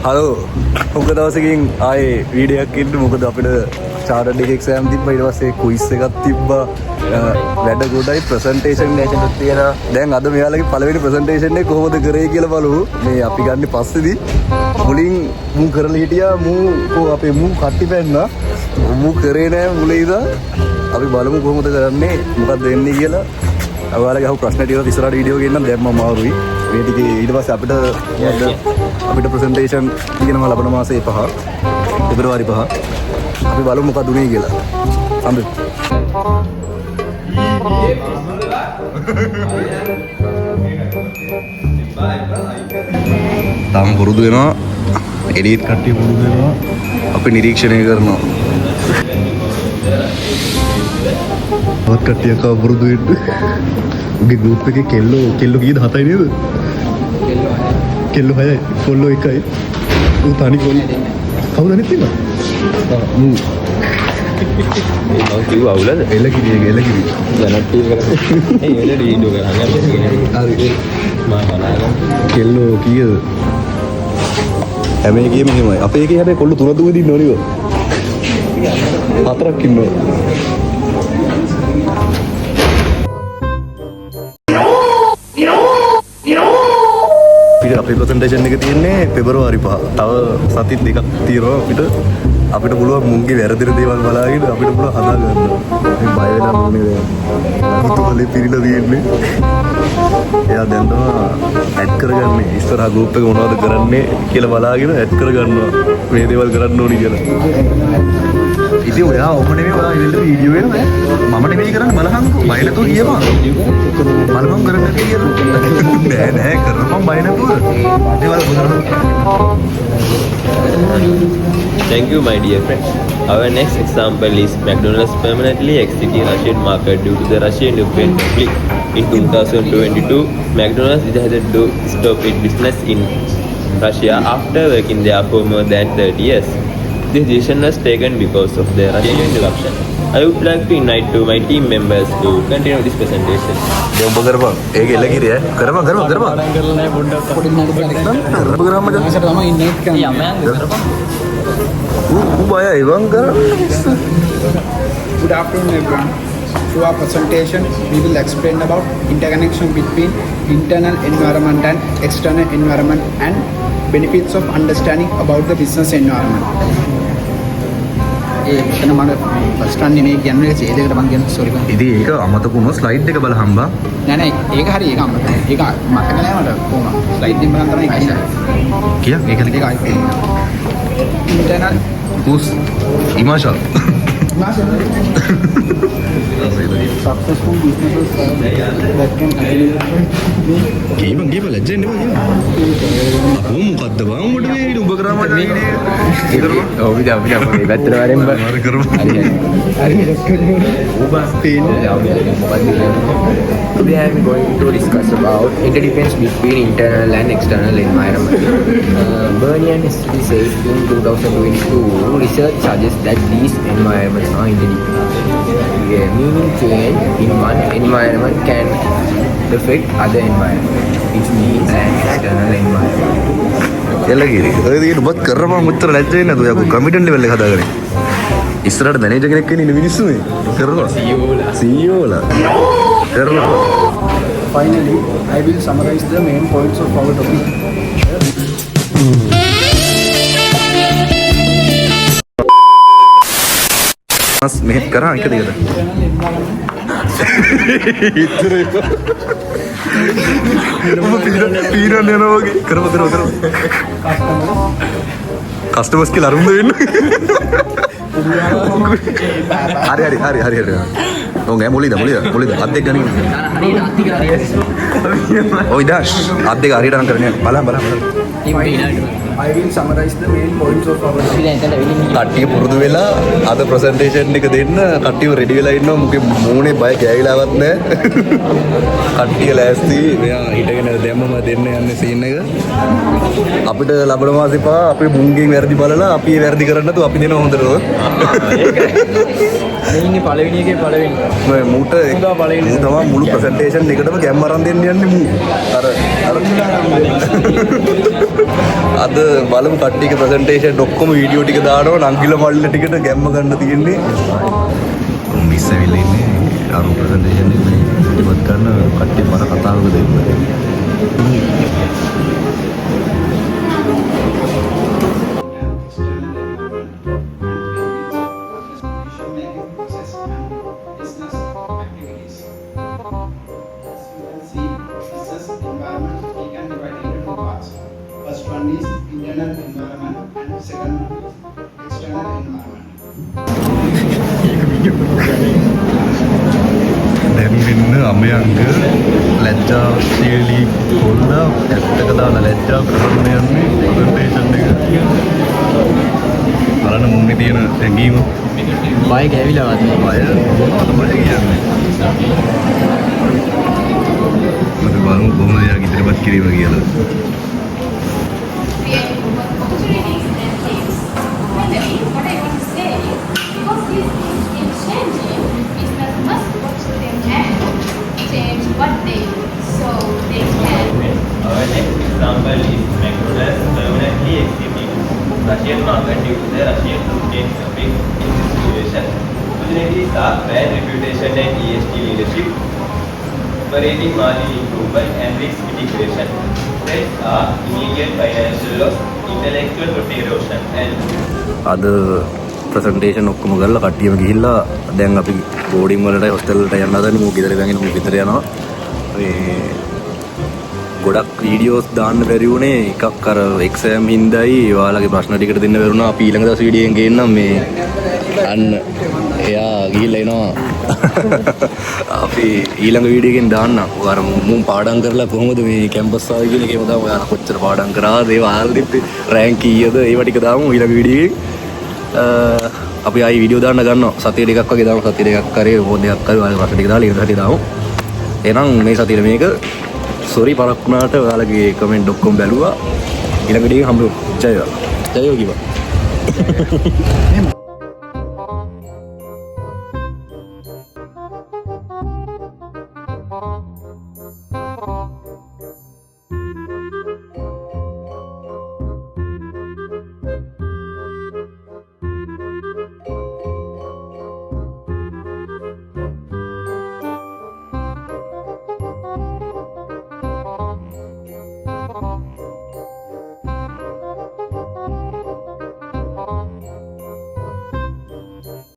Hello මොක දවසකින් ආයේ වීඩියක් ඉන්න මොකද අපිට චාර්ටඩ් එකේ එක්සෑම් තිබ්බා ඊට පස්සේ ක්විස් එකක් තිබ්බා වැඩ ගොඩයි ප්‍රසන්ටේෂන් එකක් තියෙනවා දැන් අද මෙයාලගේ පළවෙනි ප්‍රසන්ටේෂන් එක කොහොමද කරේ කියලා බලමු මේ අපි ගන්න පස්සේදී මුලින් මූ කරලා හිටියා මූ අපේ මූ කට්ටි පැන්නා මූ කරේ නෑ මුලේ ඉඳලා අපි බලමු කොහොමද කරන්නේ මොකක්ද වෙන්නේ කියලා ඔයාලගේ අහු ප්‍රශ්න ටික ඉස්සරහට වීඩියෝ එකේ ඉන්නම් දැම්මම මාරුයි මේ ටික ඊට පස්සේ අපිට ප්‍රසන්ටේෂන් තියෙනවා ලබන මාසේ 5 පෙබරවාරි 5 අපි බලමු මොකක්ද උනේ කියලා අම්බ තාම පුරුදු වෙනවා එඩිට් කට්ටිය පුරුදු වෙනවා අපි නිරීක්ෂණය කරනවා වත් කට්ටිය කව පුරුදු වෙන්න උගේ ගෲප් එකේ කෙල්ලෝ කීයද 7යි නේද කෙල්ලෝ 6යි කොල්ලෝ 1යි ඌ තනි කොල්ලෝ කවුද අනිත් ඉන්නවා මූ ඒ කිව්ව අවුලද එලකිරි දැනට ටීම් කරලා ඒ වෙලට වීඩියෝ කරන්නේ හරි මම බලනවා කෙල්ලෝ කීයද හැම එකේම එහෙමයි අපේ එකේ හැබැයි කොල්ලෝ 3 දුවෙදි ඉන්නව නේද 4ක් ඉන්නවා අපේ ප්‍රසන්ටේෂන් එක තියෙන්නේ පෙබරවාරි 5 තව සති දෙකක් තියෙනවා අපිට පුළුවන් මුන්ගේ වැරදිර දේවල් බලාගෙන අපිට පුළුවන් හදා ගන්න. මේ බය වෙලා මොනේ පුතුලේ පිරිලා තියෙන්නේ. එයා දැන් තමයි ඇඩ් කරගන්නේ. ඉස්සරහා ගෲප් එක මොනවද කරන්නේ කියලා බලාගෙන ඇඩ් කරගන්නවා. මේ දේවල් කරන්න ඕනි කියලා. ඉතින් ඔයා ඔක නෙමෙයි ඔයා ඉවෙල්ට වීඩියෝ එක මම නෙමෙයි කරන්නේ බලහන්කෝ. බය නැතුව කියපන්. බලපන් කරන්න කියලා. නෑ කරපන් බය නැතුව. දේවල් කරන්න. Thank you, my dear friend. Our next example is McDonald's permanently exiting Russian market due to the Russian-Ukraine conflict. In 2022, McDonald's decided to stop its business in Russia after working there for more than 30 years. This decision was taken because of the Russian interruption. I would like to invite to my team members to continue this presentation. Jom bergerak. Gila kiri ya. Gerak. Good afternoon everyone. Through our presentation, we will explain about interconnection between internal environment and external environment and benefits of understanding about the business environment. ඉතින් ඒක අමතකුම slide එක බලහම් බා නෑ ඒක හරි ඒක අමතක ඒක මතක නෑ මට කොහොම ස්ලයිඩ් එක බලන් තමයි කිය ඒක internal who's Imashal successful businesses that can ගේම ලැජ්ජෙන් නෙමෙයි අපෝ මොකද්ද බං උඹට මේ උඹ කරා මට ඔව් විදා මේ පැත්තට වරෙන් හරි කරමු Today I am going to discuss about interdependence between internal and external environment. Bernie and History said in 2022, research suggests that these environments are interdependent. Meaning change in one environment can affect other environment, which means an external environment. එලගිරි ඔය දිගට ඔබත් කරපන් මුත්තර ලැජ්ජ වෙන්නේ නැතුව යකෝ කමිටන් level එක හදාගන්න ඉස්සරහට මැනේජර් කෙනෙක් වෙන්න ඉන්න මිනිස්සු මේ කරනවා CEO ලා කරනවා finally I will summarize the main points of our topic. මස් මෙහෙත් කරා එක දිගට පීරන් යනවා වගේ කරව කස්ටමර්ස් කියලා අරුම වෙන්න හරි ඔංගෑ මොලිද අත් දෙක ගනින් ඔයි දාස් අත් දෙක හරියට අරන් කරන්නේ බලන්න I will summarize the main points of our කට්ටිය පුරුදු වෙලා අද ප්‍රසන්ටේෂන් එක දෙන්න කට්ටියව රෙඩි වෙලා ඉන්නවා මුගේ මූණේ බය ගෑවිලාවත් නැහැ කට්ටිය ලෑස්ති මෙයා හිටගෙන දැම්මම දෙන්න යන්නේ සීන් එක අපිට ලබන මාසේ පහ අපේ මුන්ගෙන් වැරදි බලලා අපි වැරදි කරන්නේ නැතුව අපි දෙනවා හොඳට මේ ඉන්නේ පළවෙනි එකේ පළවෙනි. මූට මුදා පළවෙනි. මූ තමයි මුළු ප්‍රසන්ටේෂන් එකටම ගැම් අරන් දෙන්න යන්නේ මූ. අර අද බලමු කට්ටියගේ ප්‍රසන්ටේෂන් ඔක්කොම වීඩියෝ ටික දානවා නංගිල මල්ල ටිකට ගැම්ම ගන්න තියෙන්නේ. මිස් ඇවිල්ලා ඉන්නේ අර ප්‍රසන්ටේෂන් එක ඉවත් කරන කට්ටිය මට කතාවක දෙන්න. First one is internal environment and second external environment. දැන් වෙන්න අමයන්ග ලැජ්ජාශීලී කොල්ල ඇත්තක දාලා ලැජ්ජා කරන්න යන්නේ ප්‍රසන්ටේෂන් එක. බලන්න මුන්නේ තියෙන තැඟීම. බය ගෑවිලා වගේ. බය මොනවද බය කියන්නේ? මට බලමු කොහොමද යා ඉදිරිපත් කිරීම කියලා. Opportunities and things. Finally, what I want to say is, because this is changing, business must watch them and change what they do, so they can. Our next example is McDonald's permanently exiting Russian market due to the Russian chain shopping situation. Opportunities are brand reputation and ESG leadership, operating margin improvement and risk mitigation. Threats are immediate financial loss, intellectual property erosion and අද presentation ඔක්කොම කරලා කට්ටියම ගිහිල්ලා දැන් අපි boarding වලට hostel වලට යන්න හදන්නේ මූ ගෙදර ඉඳන් මූ ගෙදර යනවා. මේ ගොඩක් වීඩියෝස් දාන්න බැරි වුණේ එකක් අර එක්සෑම් හින්දායි ඔයාලගේ ප්‍රශ්න ටිකට දෙන්න බැරුණා. අපි ඊළඟ දවස් වීඩියෝ එකෙන් ගේන්නම් මේ අන්න එයා ගිහිල්ලා එනවා. අපි ඊළඟ වීඩියෝ එකෙන් දාන්නම්. ඔයාර මූ පාඩම් කරලා කොහොමද මේ කැම්පස් ආවේ කියන එකේම දාමු. ඔයාලා කොච්චර පාඩම් කරාද ඒව ආල්දිත් රෑන්ක් කීයද ඒව ටික දාමු ඊළඟ වීඩියෝ එකෙන්. අපි ආයි වීඩියෝ දාන්න ගන්නවා. සතිය දෙකක් වගේ දාමු. සතිය දෙකක් කරේ පොඩ්ඩක් කරේ ඔයාලා ප්‍රශ්න ටික දාලා ඊට සතිය දාමු. එහෙනම් මේ සතියේ මේක සෝරි පරක් වුණාට ඔයාලගේ කමෙන්ට් ඔක්කොම බැලුවා. ඊළඟ වීඩියෝ එක හම්බෙමු. ජය වේවා. ජය වේවා කිව්වා.